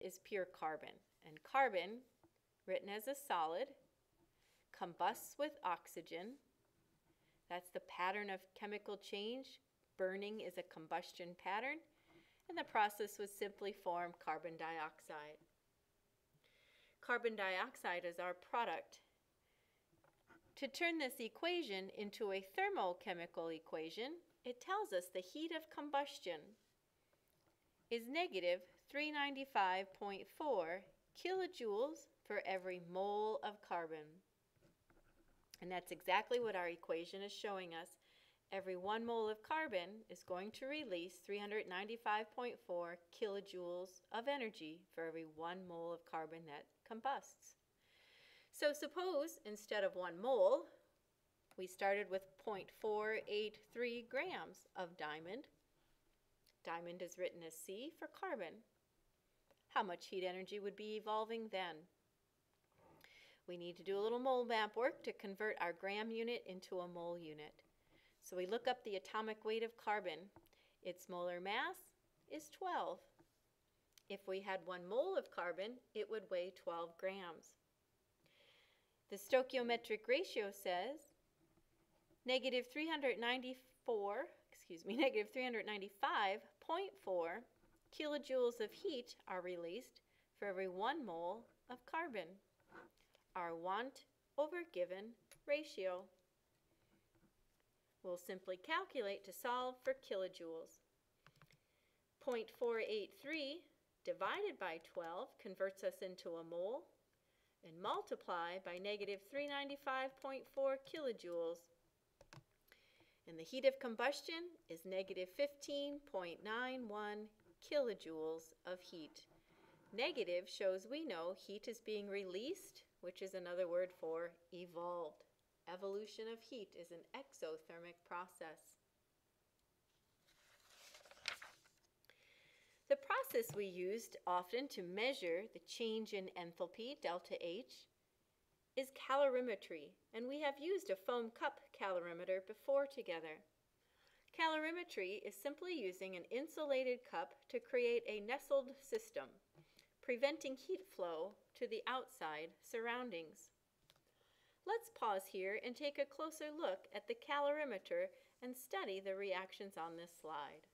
is pure carbon. And carbon, written as a solid, combusts with oxygen. That's the pattern of chemical change. Burning is a combustion pattern. And the process would simply form carbon dioxide. Carbon dioxide is our product. To turn this equation into a thermochemical equation, it tells us the heat of combustion is negative 395.4 kilojoules for every mole of carbon. And that's exactly what our equation is showing us. Every 1 mole of carbon is going to release 395.4 kilojoules of energy for every 1 mole of carbon that combusts. So suppose instead of 1 mole, we started with 0.483 grams of diamond. Diamond is written as C for carbon. How much heat energy would be evolving then? We need to do a little mole map work to convert our gram unit into a mole unit. So we look up the atomic weight of carbon. Its molar mass is 12. If we had 1 mole of carbon, it would weigh 12 grams. The stoichiometric ratio says negative 395.4 kilojoules of heat are released for every 1 mole of carbon. Our want over given ratio. We'll simply calculate to solve for kilojoules. 0.483 divided by 12 converts us into a mole, and multiply by negative 395.4 kilojoules. And the heat of combustion is negative 15.91 kilojoules of heat. Negative shows we know heat is being released, which is another word for evolved. Evolution of heat is an exothermic process. The process we used often to measure the change in enthalpy, delta H, is calorimetry, and we have used a foam cup calorimeter before together. Calorimetry is simply using an insulated cup to create a nestled system, preventing heat flow to the outside surroundings. Let's pause here and take a closer look at the calorimeter and study the reactions on this slide.